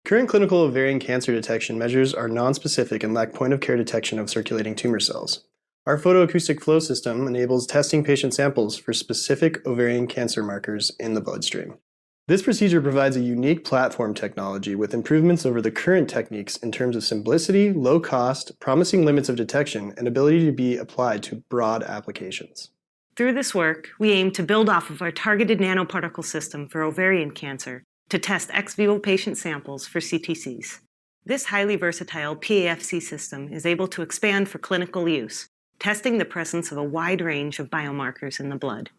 Current clinical ovarian cancer detection measures are nonspecific and lack point-of-care detection of circulating tumor cells. Our photoacoustic flow system enables testing patient samples for specific ovarian cancer markers in the bloodstream. This procedure provides a unique platform technology with improvements over the current techniques in terms of simplicity, low cost, promising limits of detection, and ability to be applied to broad applications. Through this work, we aim to build off of our targeted nanoparticle system for ovarian cancer to test ex vivo patient samples for CTCs. This highly versatile PAFC system is able to expand for clinical use, testing the presence of a wide range of biomarkers in the blood.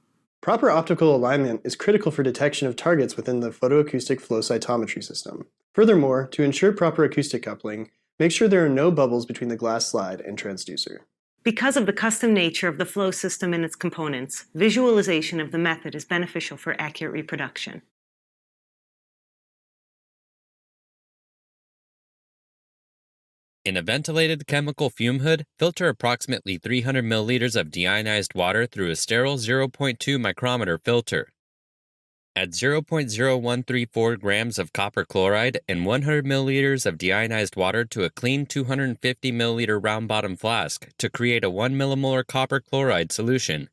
Proper optical alignment is critical for detection of targets within the photoacoustic flow cytometry system. Furthermore, to ensure proper acoustic coupling, make sure there are no bubbles between the glass slide and transducer. Because of the custom nature of the flow system and its components, visualization of the method is beneficial for accurate reproduction. In a ventilated chemical fume hood, filter approximately 300 milliliters of deionized water through a sterile 0.2 micrometer filter. Add 0.0134 grams of copper chloride and 100 milliliters of deionized water to a clean 250 milliliter round bottom flask to create a 1 millimolar copper chloride solution.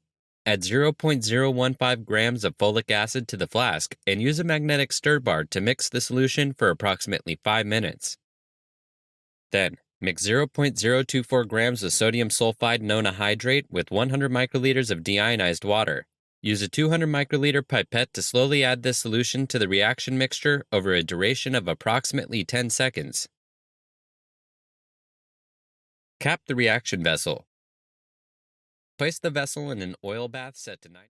Add 0.015 grams of folic acid to the flask and use a magnetic stir bar to mix the solution for approximately 5 minutes. Then, mix 0.024 grams of sodium sulfide nonahydrate with 100 microliters of deionized water. Use a 200 microliter pipette to slowly add this solution to the reaction mixture over a duration of approximately 10 seconds. Cap the reaction vessel. Place the vessel in an oil bath set to 90.